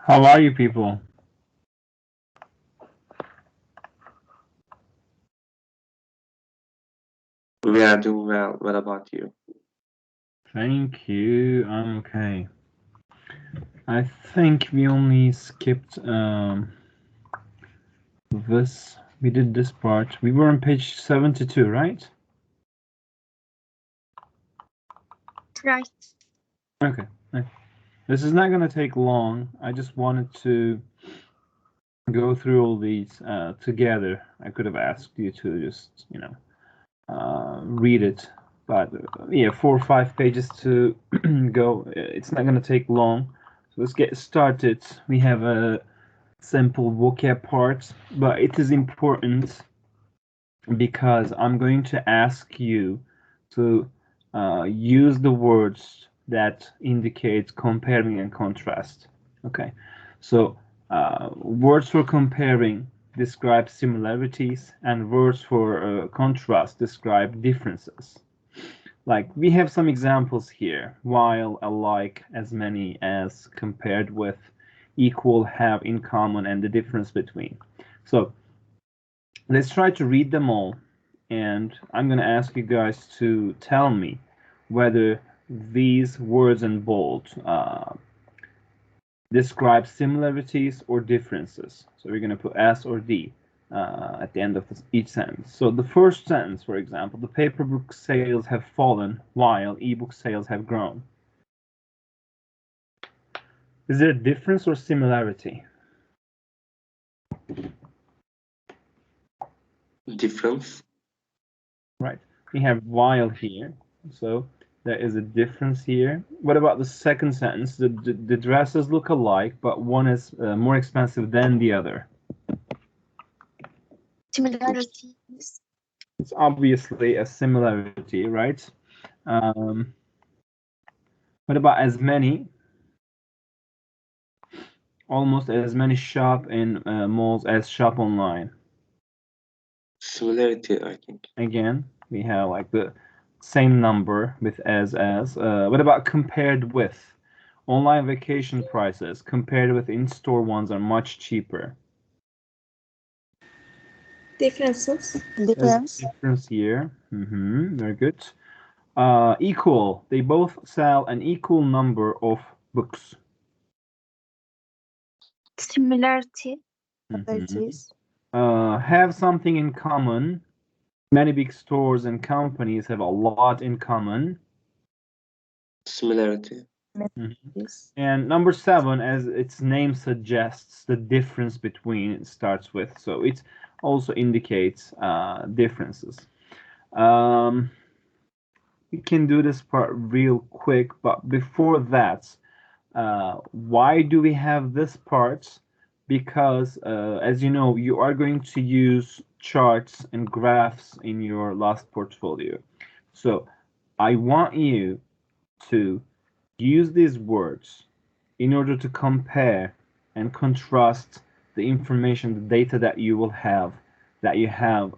How are you people? We are doing well. What about you? Thank you. I'm okay. I think we only skipped this. We did this part. We were on page 72, right? Right. Okay. This is not going to take long. I just wanted to go through all these together. I could have asked you to just, read it. But yeah, 4 or 5 pages to go. It's not going to take long. So let's get started. We have a simple vocab part, but it is important because I'm going to ask you to use the words that indicate comparing and contrast. Okay, so words for comparing describe similarities, and words for contrast describe differences. Like we have some examples here: while, alike, as many as, compared with, equal, have, in common, and the difference between. So let's try to read them all, and I'm going to ask you guys to tell me whether these words in bold describe similarities or differences. So we're going to put S or D at the end of each sentence. So the first sentence, for example, the paper book sales have fallen while ebook sales have grown. Is there a difference or similarity? Difference? Right. We have while here, so there is a difference here. What about the second sentence? The dresses look alike, but one is more expensive than the other. Similarities. It's obviously a similarity, right? Um, what about as many? Almost as many shop in malls as shop online. Similarity, I think. Again, we have like the same number with as. What about compared with? Online vacation prices compared with in-store ones are much cheaper. Differences. There's a difference here. Very good. Equal. They both sell an equal number of books. Similarity. Have something in common. Many big stores and companies have a lot in common. Similarity. And number 7, as its name suggests, the difference between it starts with, so it also indicates differences. We can do this part real quick, but before that, why do we have this part? Because as you know, you are going to use charts and graphs in your last portfolio. So I want you to use these words in order to compare and contrast the information, the data that you will have, that you have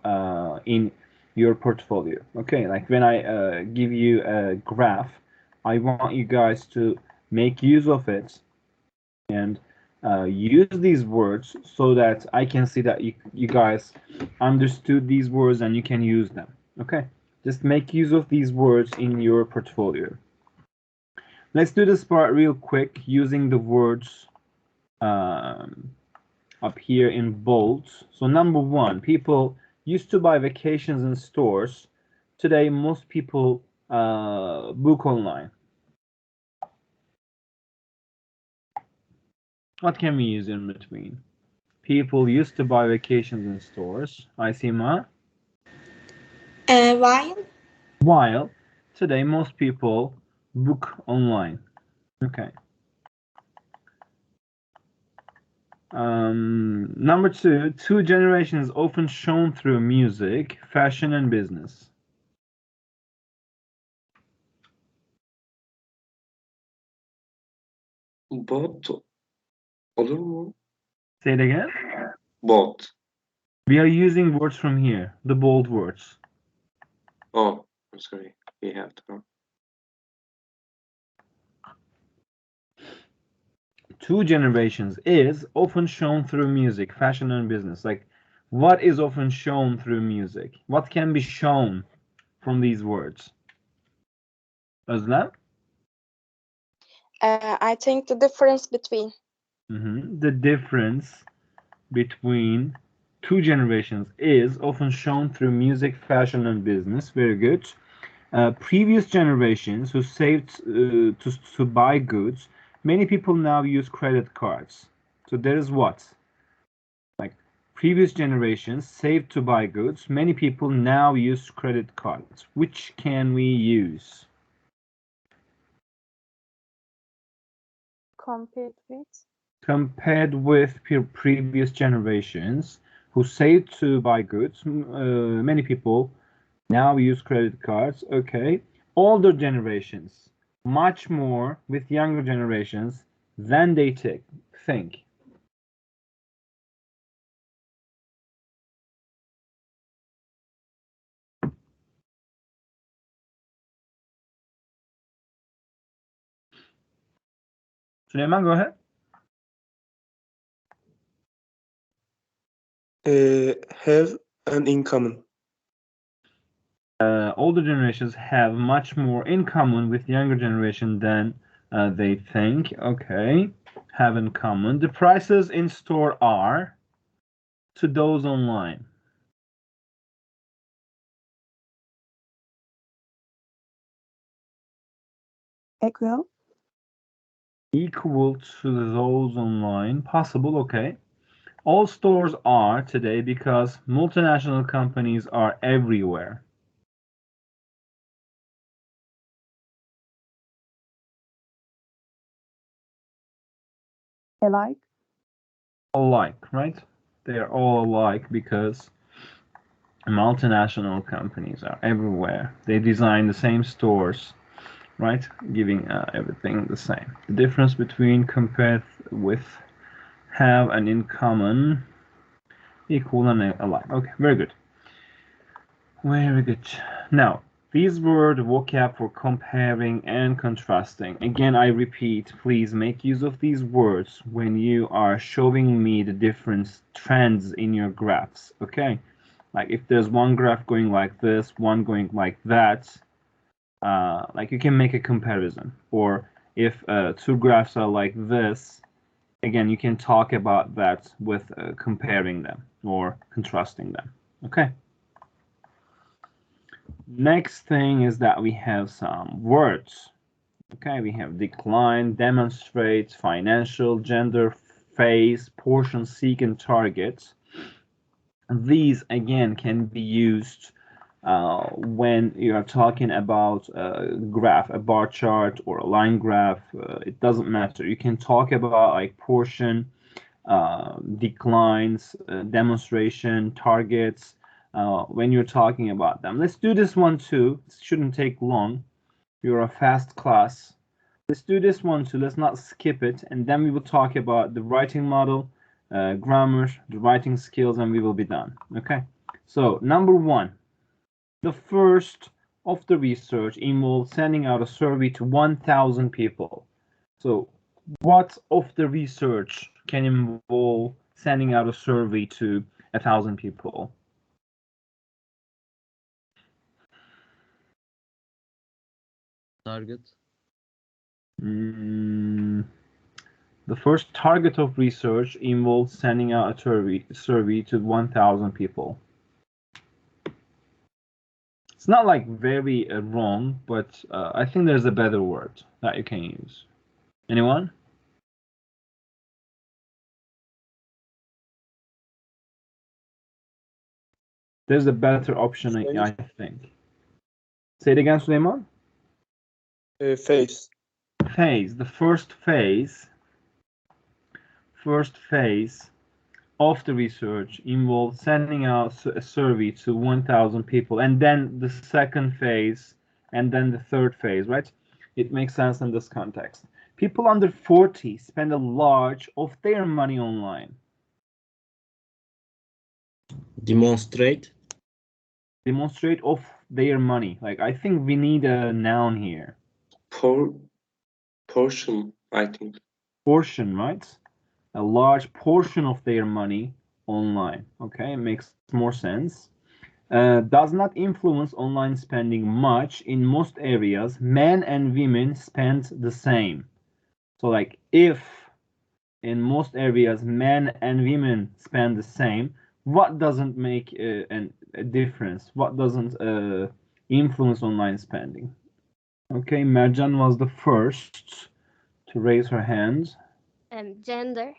in your portfolio. Okay, like when I give you a graph, I want you guys to make use of it and use these words so that I can see that you guys understood these words and you can use them. Okay, just make use of these words in your portfolio. Let's do this part real quick using the words up here in bold. So number 1, people used to buy vacations in stores. Today, most people book online. What can we use in between? People used to buy vacations in stores. Aysima? While today, most people book online. Okay. Number 2, two generations often shown through music, fashion, and business. Both olur mu? Say it again. Both. We are using words from here, the bold words. Oh, I'm sorry. We have to. two generations is often shown through music, fashion, and business. Like, what is often shown through music? What can be shown from these words? Özlem? I think the difference between. The difference between two generations is often shown through music, fashion, and business. Very good. Previous generations who saved to buy goods, many people now use credit cards. So there is what? Like, previous generations saved to buy goods, many people now use credit cards. Which can we use? Compared with previous generations who saved to buy goods, many people now use credit cards. Okay. Older generations, much more with younger generations than they think. Süleyman, go ahead. Have an in common. Older generations have much more in common with younger generation than they think. Okay, have in common. The prices in store are to those online. Equal. Equal to those online. Possible, okay. All stores are today because multinational companies are everywhere. Alike. Alike, right? They are all alike because multinational companies are everywhere. They design the same stores, right? Giving everything the same. The difference between compared with, have, and in common, equal, and alike. Okay, very good. Very good. Now, these were the vocab for comparing and contrasting. Again, I repeat, please make use of these words when you are showing me the different trends in your graphs, okay? Like if there's one graph going like this, one going like that, like you can make a comparison. Or if two graphs are like this, again, you can talk about that with comparing them or contrasting them, okay? Next thing is that we have some words. Okay, we have decline, demonstrate, financial, gender, phase, portion, seek, and target. These again can be used when you are talking about a graph, a bar chart or a line graph. It doesn't matter. You can talk about like portion, declines, demonstration, targets, when you're talking about them. Let's do this one too. It shouldn't take long. You're a fast class. Let's do this one too. Let's not skip it. And then we will talk about the writing model, grammar, the writing skills, and we will be done. Okay. So number one, the first of the research involved sending out a survey to 1,000 people. So what of the research can involve sending out a survey to 1,000 people? Target. The first target of research involved sending out a survey to 1,000 people. It's not like very wrong, but I think there's a better word that you can use. Anyone? There's a better option, I think. Say it again, Süleyman. Phase. Phase. The first phase of the research involved sending out a survey to 1,000 people, and then the second phase, and then the third phase, right? It makes sense in this context. People under 40 spend a large of their money online. Demonstrate. Demonstrate of their money. Like, I think we need a noun here. Portion, I think. portion, right? A large portion of their money online. Okay, it makes more sense. Does not influence online spending much in most areas. Men and women spend the same. So like if in most areas men and women spend the same, what doesn't make a difference? What doesn't influence online spending? Okay, Merjan was the first to raise her hand. Gender.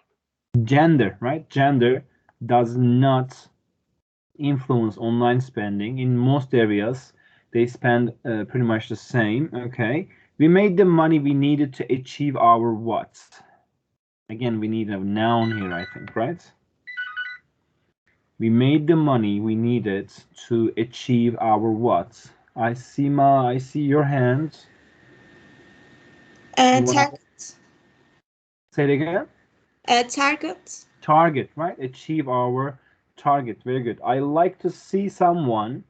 Gender, right? Gender does not influence online spending. In most areas, they spend pretty much the same. Okay, we made the money we needed to achieve our what? Again, we need a noun here, I think, right? We made the money we needed to achieve our what? I see your hand. You wanna- Target. Say it again. Target. Target, right? Achieve our target. Very good. I like to see someone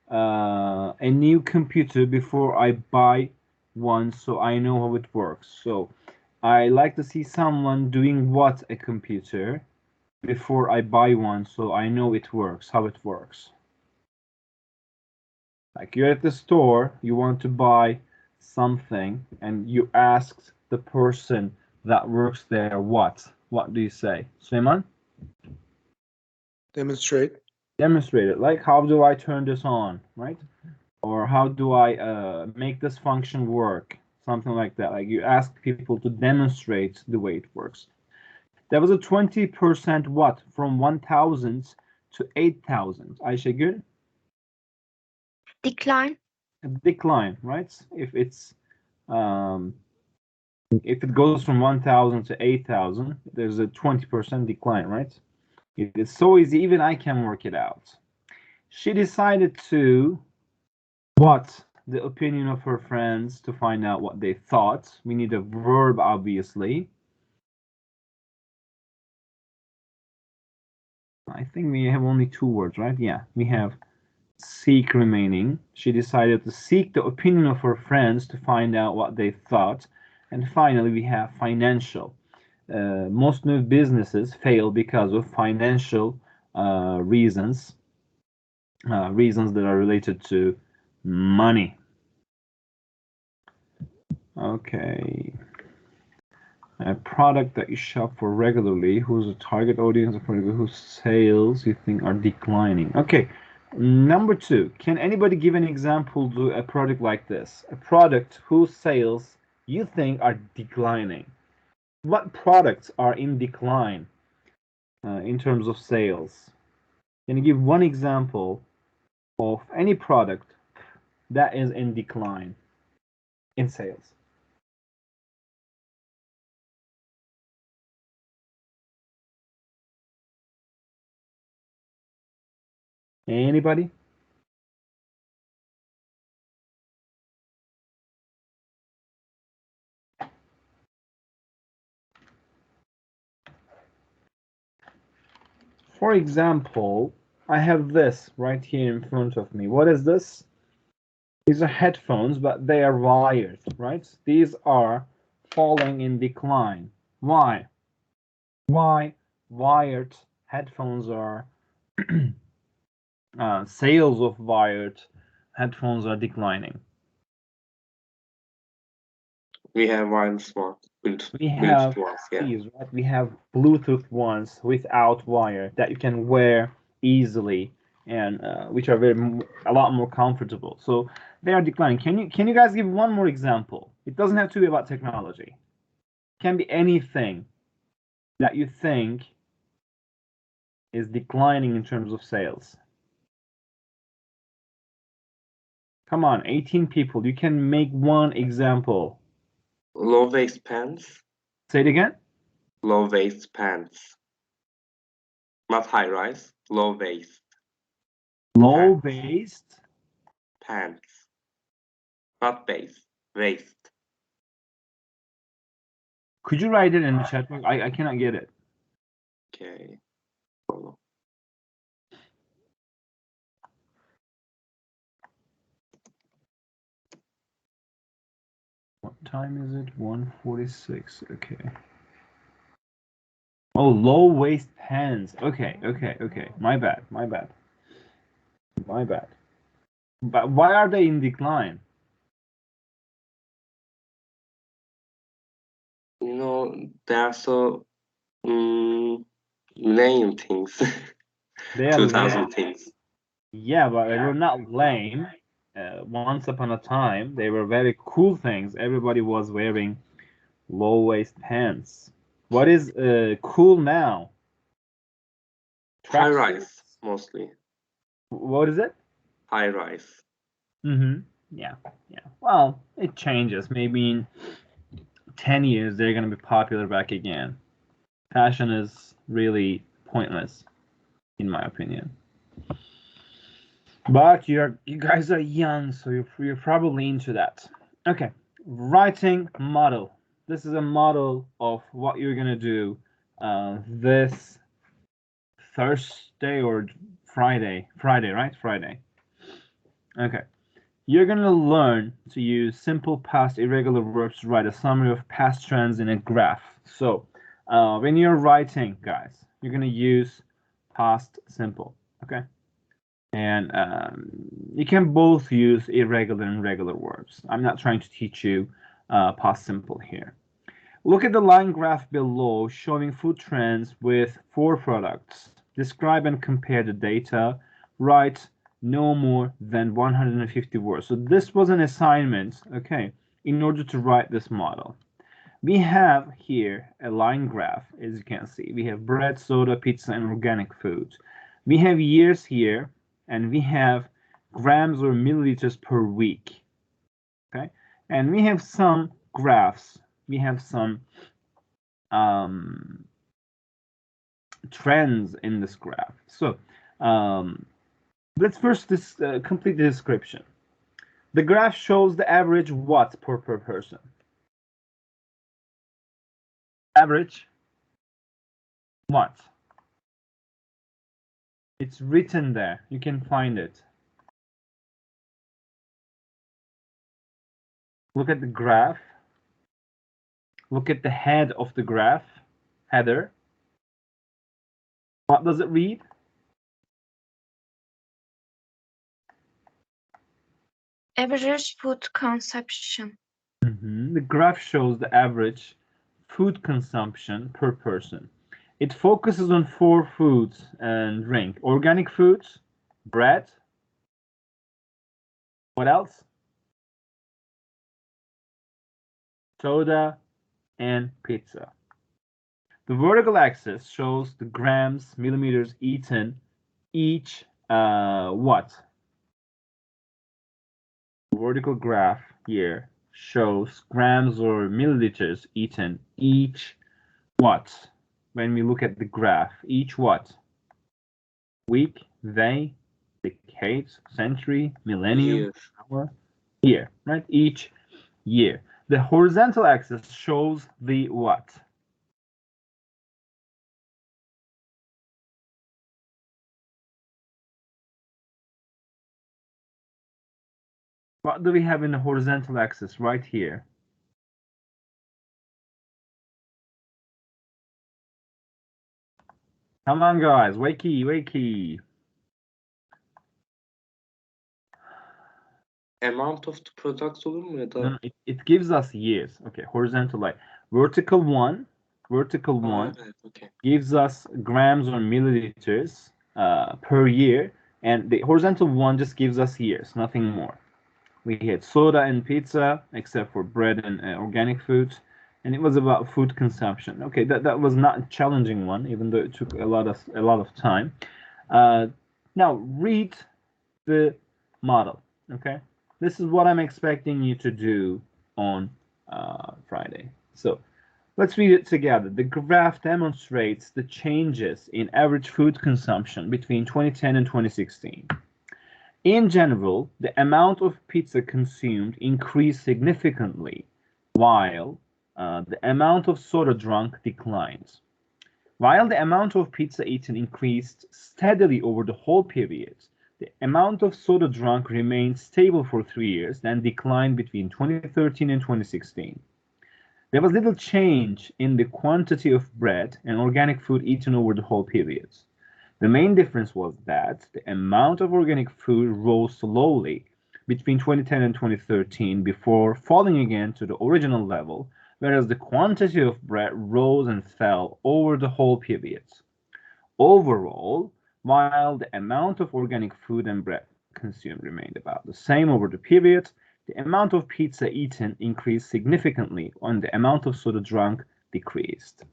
a new computer before I buy one, so I know how it works. So I like to see someone doing what a computer before I buy one, so I know it works, how it works. Like you're at the store, you want to buy something, and you ask the person that works there what? What do you say? Süleyman? Demonstrate. Demonstrate it. Like, how do I turn this on, right? Or how do I make this function work? Something like that. Like you ask people to demonstrate the way it works. There was a 20% what? From 1,000 to 8,000. Ayşegül? Decline. A decline, right? If it goes from 1,000 to 8,000, there's a 20% decline, right? It is so easy, even I can work it out. She decided to what? The opinion of her friends to find out what they thought. We need a verb, obviously. I think we have only two words, right? Yeah, we have seek remaining. She decided to seek the opinion of her friends to find out what they thought. And finally, we have financial. Most new businesses fail because of financial reasons, reasons that are related to money. Okay. A product that you shop for regularly, whose target audience or whose sales you think are declining. Okay. Number 2, can anybody give an example to a product like this? A product whose sales you think are declining. What products are in decline in terms of sales? Can you give one example of any product that is in decline in sales? Anybody? For example, I have this right here in front of me. What is this? These are headphones, but they are wired, right? These are falling in decline. Why? Why wired headphones are sales of wired headphones are declining? We have wireless ones. We have Bluetooth ones, yeah. these, right? We have Bluetooth ones without wire that you can wear easily and which are a lot more comfortable. So they are declining. Can you guys give one more example? It doesn't have to be about technology. It can be anything that you think is declining in terms of sales. Come on, 18 people. You can make one example. Low waist pants. Say it again. Low waist pants. Not high rise. Low waist Low waist pants. Not base. Waist. Could you write it in the chat box? I cannot get it. Okay. Hold on. What time is it? 1:46. Okay. Oh, low waist pants. Okay. My bad. But why are they in decline? You know, there are so lame things. They are 2000 lame. things. Yeah, but they were not lame. Once upon a time, they were very cool things. Everybody was wearing low waist pants. What is cool now? High Tracksuits? rise, mostly. What is it? High rise. Yeah. Well, it changes. Maybe in 10 years they're gonna be popular back again. Fashion is really pointless, in my opinion. But you guys are young, so you're probably into that. Okay, writing model. This is a model of what you're gonna do this Thursday or Friday. Friday, right? Friday. Okay. You're going to learn to use simple past irregular verbs to write a summary of past trends in a graph. So when you're writing, guys, you're going to use past simple, okay? And you can both use irregular and regular verbs. I'm not trying to teach you past simple here. Look at the line graph below showing food trends with 4 products. Describe and compare the data. Write no more than 150 words. So this was an assignment, okay, in order to write this model. We have here a line graph, as you can see. We have bread, soda, pizza, and organic food. We have years here, and we have grams or milliliters per week, okay? And we have some graphs. We have some trends in this graph. So let's first complete the description. The graph shows the average watts per person. Average what? It's written there. You can find it. Look at the graph. Look at the head of the graph. Header. What does it read? Average food consumption. The graph shows the average food consumption per person. It focuses on 4 foods and drink. Organic foods, bread. What else? Soda and pizza. The vertical axis shows the grams, millimeters eaten each what? The vertical graph here shows grams or milliliters eaten each what? When we look at the graph, each what? Week, day, decade, century, millennium, Year. hour, year, right? Each year. The horizontal axis shows the what? What do we have in the horizontal axis right here? Come on, guys, wakey. Amount of the product olur mu ya da? No, it gives us years. Okay, horizontal line. Vertical one Evet, okay. gives us grams or milliliters per year, and the horizontal one just gives us years, nothing more. We had soda and pizza, except for bread and organic foods, and it was about food consumption. Okay, that was not a challenging one, even though it took a lot of time. Now read the model. Okay, this is what I'm expecting you to do on Friday. So let's read it together. The graph demonstrates the changes in average food consumption between 2010 and 2016. In general, the amount of pizza consumed increased significantly, while the amount of soda drunk declines. While the amount of pizza eaten increased steadily over the whole period, the amount of soda drunk remained stable for 3 years, then declined between 2013 and 2016. There was little change in the quantity of bread and organic food eaten over the whole period. The main difference was that the amount of organic food rose slowly between 2010 and 2013 before falling again to the original level, whereas the quantity of bread rose and fell over the whole period. Overall, while the amount of organic food and bread consumed remained about the same over the period, the amount of pizza eaten increased significantly and the amount of soda drunk decreased.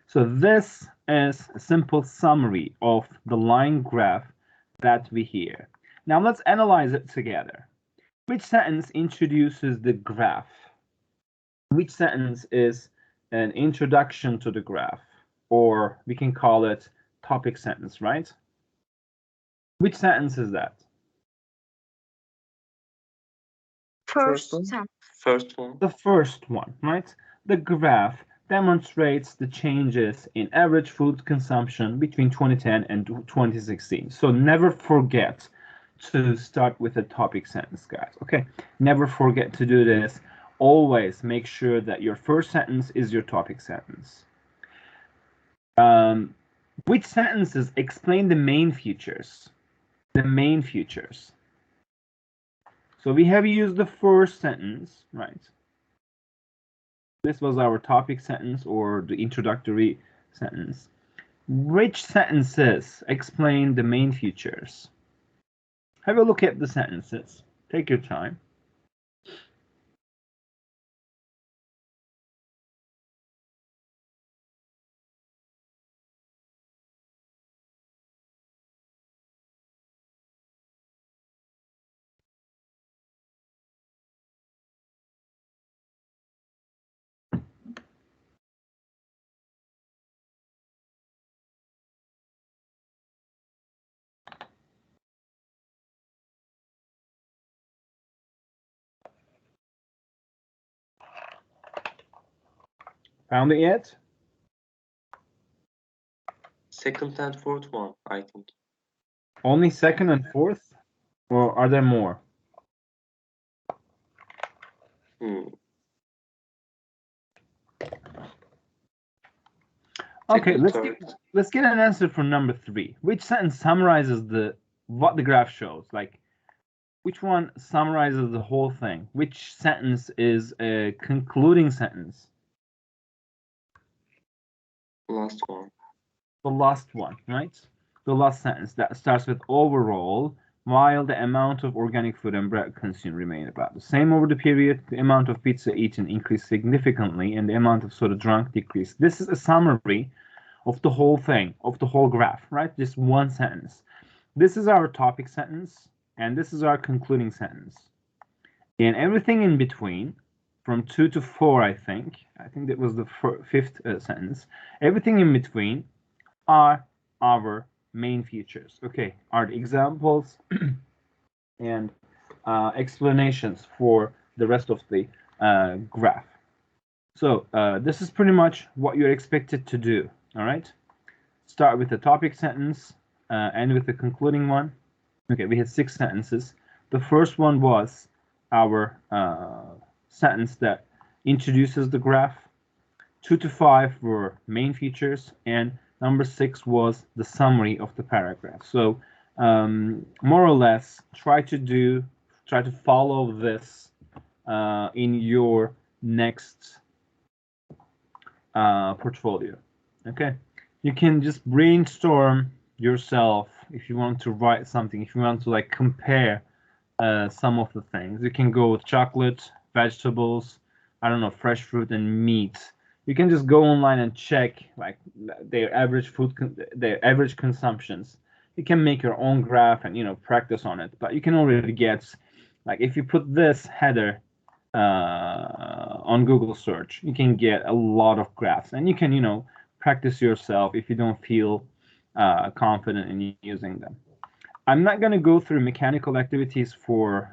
So this is a simple summary of the line graph that we hear. Now let's analyze it together. Which sentence introduces the graph? Which sentence is an introduction to the graph? Or we can call it topic sentence, right? Which sentence is that? First one. sentence. First one. The first one, right? The graph demonstrates the changes in average food consumption between 2010 and 2016. So never forget to start with a topic sentence, guys. Okay, never forget to do this. Always make sure that your first sentence is your topic sentence. Which sentences explain the main features? The main features. So we have used the first sentence, right? This was our topic sentence or the introductory sentence. Which sentences explain the main features? Have a look at the sentences. Take your time. Found it yet? Second and fourth one, I think. Only second and fourth? Or are there more? Okay, Second, let's get an answer for number 3. Which sentence summarizes what the graph shows? Like, which one summarizes the whole thing? Which sentence is a concluding sentence? last one. The last one, right? The last sentence that starts with overall, while the amount of organic food and bread consumed remained about the same over the period, the amount of pizza eaten increased significantly and the amount of soda drunk decreased. This is a summary of the whole thing, of the whole graph, right? Just one sentence. This is our topic sentence, and this is our concluding sentence. And everything in between, from 2 to 4, I think that was the fifth sentence. Everything in between are our main features. Okay, are the examples and explanations for the rest of the graph. So this is pretty much what you're expected to do. All right, start with the topic sentence, end with the concluding one. Okay, we had 6 sentences. The first one was our sentence that introduces the graph. 2 to 5 were main features, and number 6 was the summary of the paragraph. So more or less, try to follow this in your next portfolio. Okay, you can just brainstorm yourself if you want to write something. If you want to like compare some of the things, you can go with chocolate, vegetables, I don't know, fresh fruit and meat. You can just go online and check like their average their average consumptions. You can make your own graph and practice on it. But you can already get, like, if you put this header on Google search, you can get a lot of graphs, and you can practice yourself if you don't feel confident in using them. I'm not going to go through mechanical activities for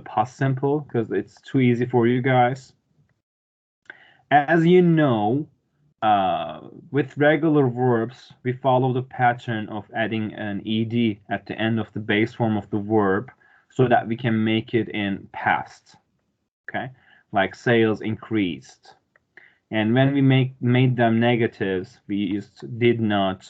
past simple because it's too easy for you guys. As you know, with regular verbs, we follow the pattern of adding an ed at the end of the base form of the verb so that we can make it in past. Okay. like sales increased. And when we made them negatives, we used did not,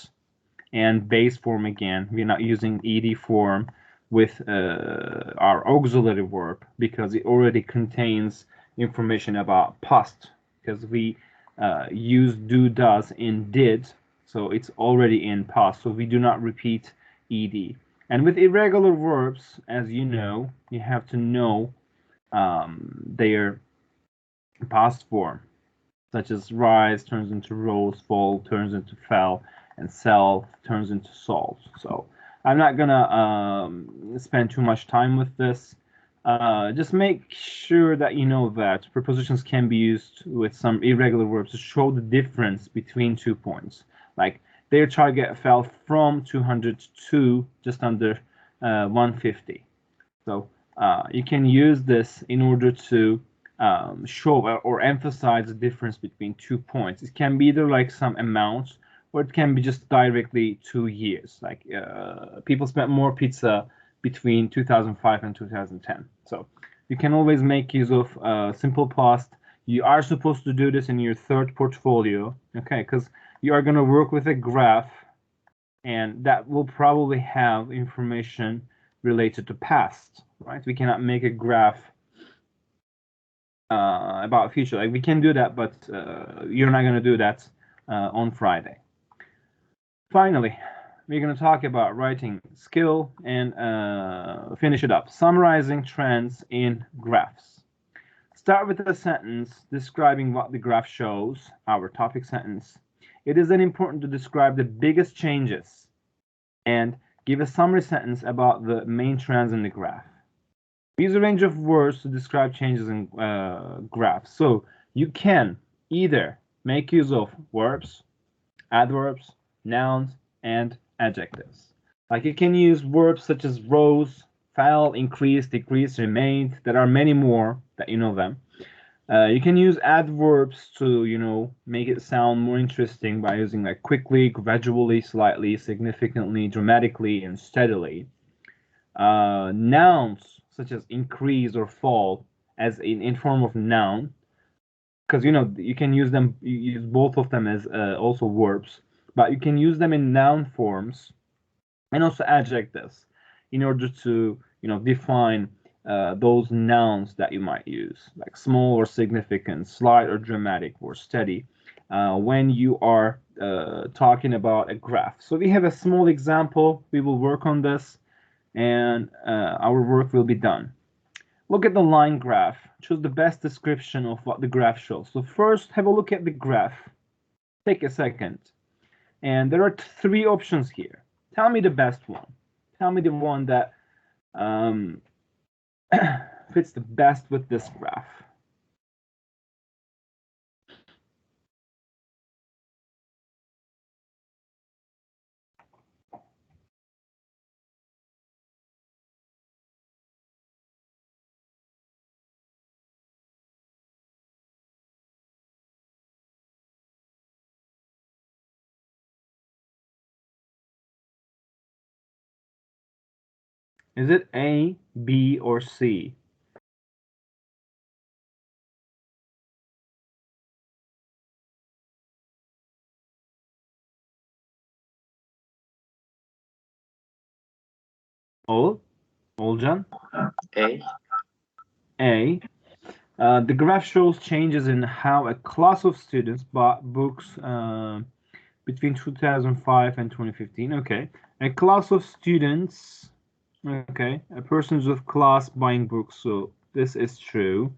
and base form again. We're not using ed form with our auxiliary verb because it already contains information about past, because we use do, does in did, so it's already in past, so we do not repeat ed. And with irregular verbs, as you know, you have to know their past form, such as rise turns into rose, fall turns into fell, and sell turns into sold. So I'm not gonna spend too much time with this. Just make sure that you know that prepositions can be used with some irregular verbs to show the difference between 2 points. Like their target fell from 200 to just under 150. So you can use this in order to show or emphasize the difference between 2 points. It can be either like some amount, or it can be just directly 2 years. Like people spent more pizza between 2005 and 2010. So you can always make use of simple past. You are supposed to do this in your third portfolio, okay? Because you are going to work with a graph, and that will probably have information related to past, right? We cannot make a graph about future. Like we can do that, but you're not going to do that on Friday. Finally, we're going to talk about writing skill and finish it up. Summarizing trends in graphs. Start with a sentence describing what the graph shows, our topic sentence. It is then important to describe the biggest changes and give a summary sentence about the main trends in the graph. Use a range of words to describe changes in graphs. So you can either make use of verbs, adverbs, nouns, and adjectives. Like you can use verbs such as rose, fell, increase, decrease, remained. There are many more that you know them. You can use adverbs to, make it sound more interesting by using like quickly, gradually, slightly, significantly, dramatically, and steadily. Nouns such as increase or fall as in form of noun, because you can use them, you use both of them as also verbs, but you can use them in noun forms and also adjectives in order to define those nouns that you might use, like small or significant, slight or dramatic, or steady, when you are talking about a graph. So we have a small example. We will work on this, and our work will be done. Look at the line graph. Choose the best description of what the graph shows. So first, have a look at the graph. Take a second. And there are 3 options here. Tell me the best one. Tell me the one that fits the best with this graph. Is it A, B, or C? Olcan? A. A. The graph shows changes in how a class of students bought books between 2005 and 2015. Okay. A class of students. Okay. A persons of class buying books. So this is true.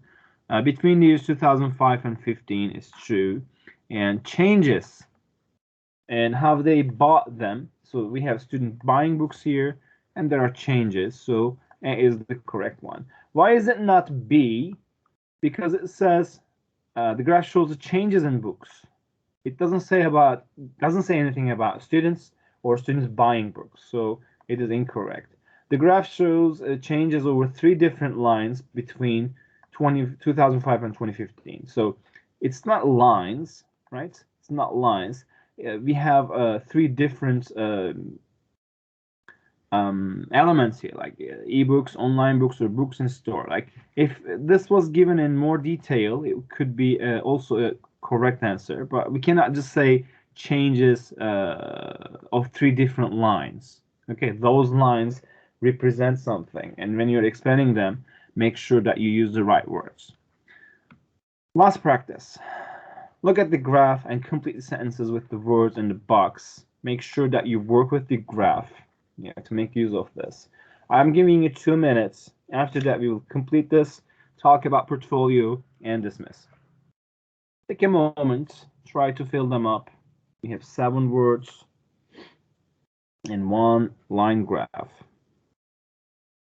Between the years 2005 and 15 is true. And changes and how they bought them. So we have students buying books here, and there are changes. So A is the correct one. Why is it not B? Because it says the graph shows the changes in books. It doesn't say anything about students or students buying books. So it is incorrect. The graph shows changes over 3 different lines between 2005 and 2015. So it's not lines, right? It's not lines. We have 3 different elements here, like ebooks, online books, or books in store. Like if this was given in more detail, it could be also a correct answer, but we cannot just say changes of 3 different lines. Okay, those lines represent something, and when you're explaining them, make sure that you use the right words. Last practice. Look at the graph and complete the sentences with the words in the box. Make sure that you work with the graph, to make use of this. I'm giving you 2 minutes. After that, we will complete this, talk about portfolio, and dismiss. Take a moment, try to fill them up. We have 7 words and 1 line graph.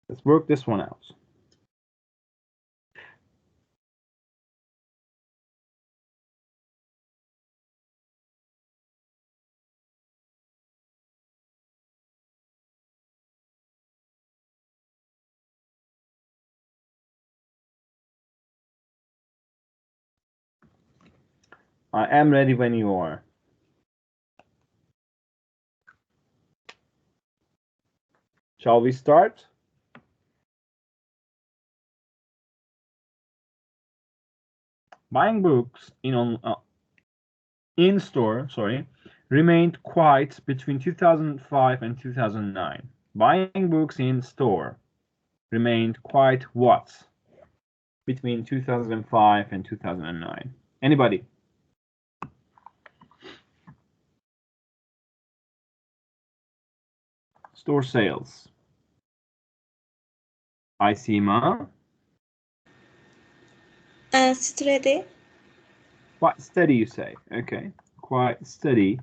Let's work this one out. I am ready when you are. Shall we start? Buying books in store, remained quiet between 2005 and 2009. Buying books in store remained quiet what? Between 2005 and 2009. Anybody? Store sales. Aysima. Steady. Quite steady, you say. Okay. Quite steady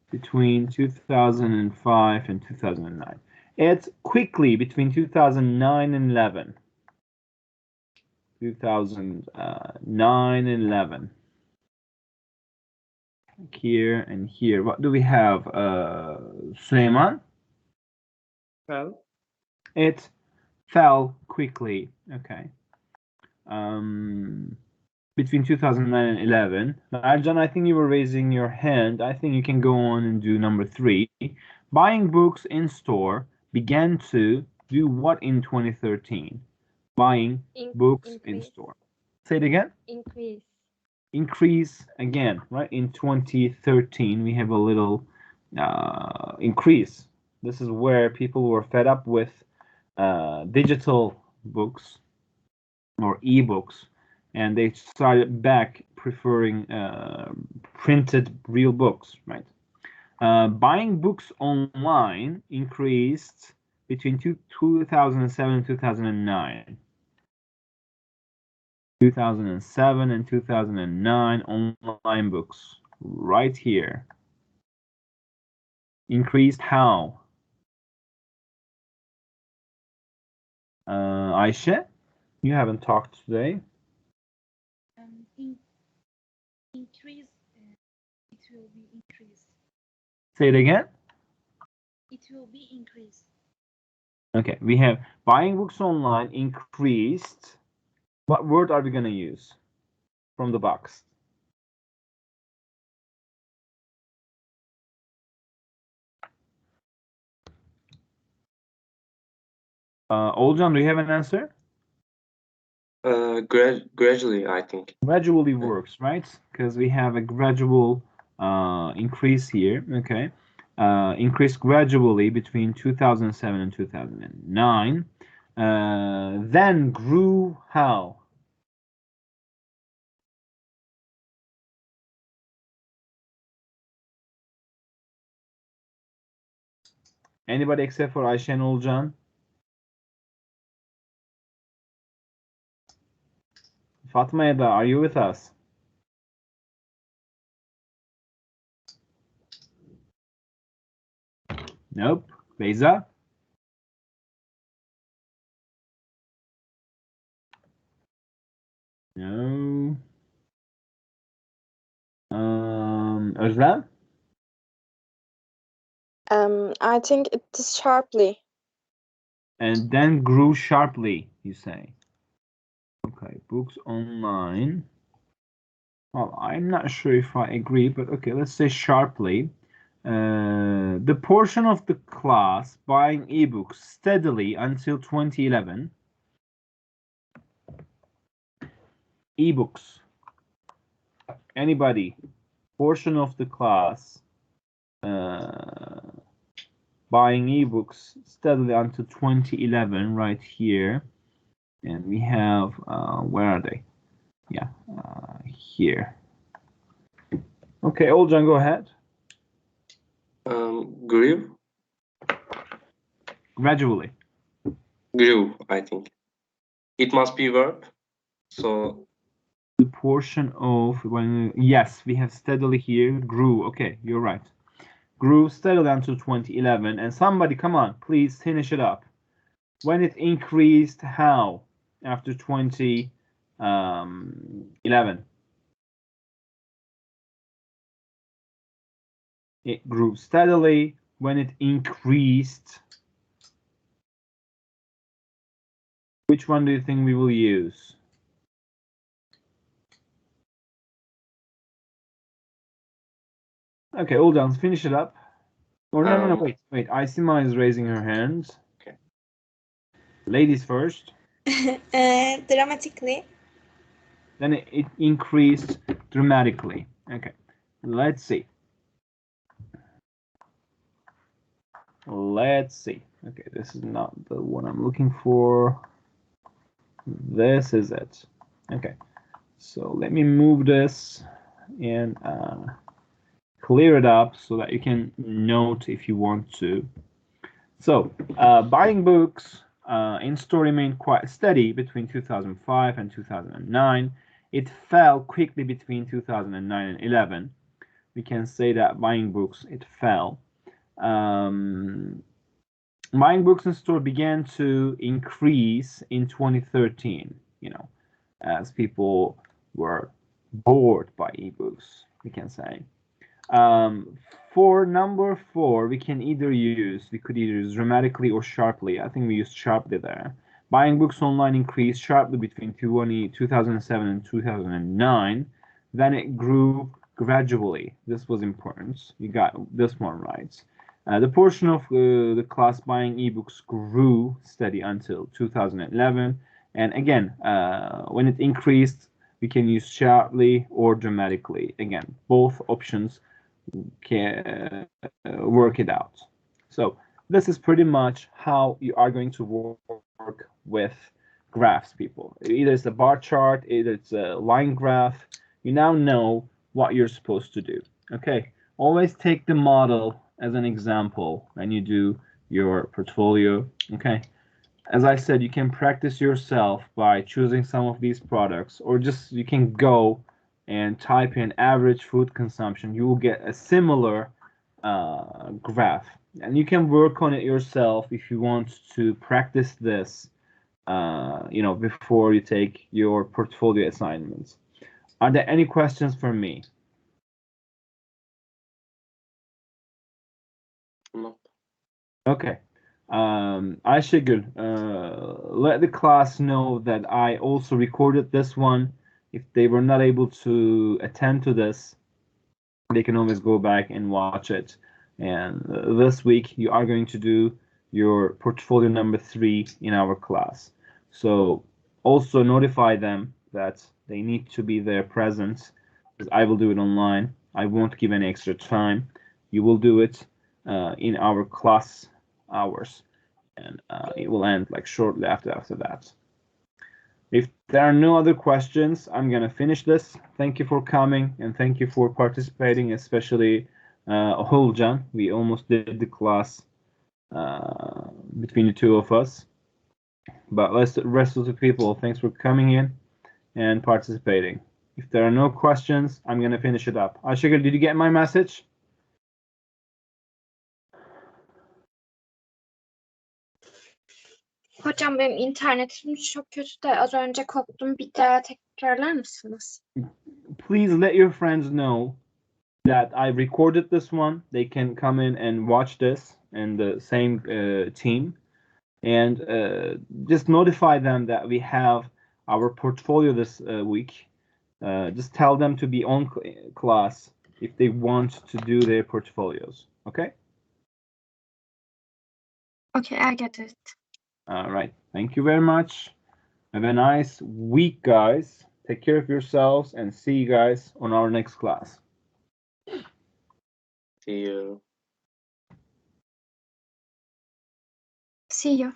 between 2005 and 2009. It's quickly between 2009 and 11. 2009 and 11. Here and here. What do we have? Süleyman? Fell. It fell quickly. Okay. Between 2009 and 11. Ercan, I think you were raising your hand. I think you can go on and do number 3. Buying books in store began to do what in 2013? Buying books in store. Say it again. Increase again, right? In 2013, we have a little increase. This is where people were fed up with digital books or ebooks, and they started back preferring printed real books, right? Buying books online increased between 2007 and 2009. 2007 and 2009 online books right here. Increased how? Ayşe, you haven't talked today. Increase. It will be increased. Say it again. It will be increased. Okay, we have buying books online increased. What word are we going to use from the box? Olcan, do you have an answer? Gradually, I think. Gradually works, right? Because we have a gradual increase here. Okay. Increased gradually between 2007 and 2009. Then grew how? Anybody except for Ayşe and Olcan? Fatma Eda, are you with us? Nope. Beyza? No. Özlem? I think it is sharply. And then grew sharply, you say. Okay, books online. Well, I'm not sure if I agree, but okay, let's say sharply. The portion of the class buying ebooks steadily until 2011. Ebooks. Anybody? Portion of the class buying ebooks steadily until 2011, right here. And we have, where are they? Yeah, here. Okay, Olcan, go ahead. Grew. Gradually. Grew, I think. It must be verb. So The portion of when, yes, we have steadily here, grew. Okay, you're right. Grew steadily until 2011. And somebody, come on, please finish it up. When it increased, how? After 2011. It grew steadily. When it increased, which one do you think we will use? Okay, all done. Finish it up. Or no, wait. Aysima is raising her hand. Okay. Ladies first. Dramatically. Then it increased dramatically. Okay, let's see. Let's see. Okay, this is not the one I'm looking for. This is it. Okay, so let me move this and clear it up so that you can note if you want to. So, buying books in-store remained quite steady between 2005 and 2009. It fell quickly between 2009 and 11. We can say that buying books, it fell. Buying books in store began to increase in 2013, you know, as people were bored by ebooks, we can say. For number 4, we could either use dramatically or sharply. I think we used sharply there. Buying books online increased sharply between 2007 and 2009. Then it grew gradually. This was important. You got this one right. The portion of the class buying ebooks grew steady until 2011. And again, when it increased, we can use sharply or dramatically. Again, both options can work it out. So this is pretty much how you are going to work with graphs, people. Either it's a bar chart, either it's a line graph. You now know what you're supposed to do. Okay, always take the model as an example when you do your portfolio. Okay, as I said, you can practice yourself by choosing some of these products, or just you can go and type in average food consumption. You will get a similar graph, and you can work on it yourself if you want to practice this, you know, before you take your portfolio assignments. Are there any questions for me? no. Okay. Ayşegül, let the class know that I also recorded this one. If they were not able to attend to this, they can always go back and watch it. And this week, you are going to do your portfolio number 3 in our class. So also notify them that they need to be there present, because I will do it online. I won't give any extra time. You will do it in our class hours, and it will end like shortly after that. If there are no other questions, I'm gonna finish this. Thank you for coming, and thank you for participating, especially Olcan. We almost did the class between the two of us, but the rest of the people, thanks for coming in and participating. If there are no questions, I'm gonna finish it up. Ayşegül, did you get my message? Hocam benim internetim çok kötü de az önce koptum. Bir daha tekrarlar mısınız? Please let your friends know that I recorded this one. They can come in and watch this, and the same team, and just notify them that we have our portfolio this week. Just tell them to be on class if they want to do their portfolios. Okay? Okay, I get it. All right. Thank you very much. Have a nice week, guys. Take care of yourselves and see you guys on our next class. See you. See you.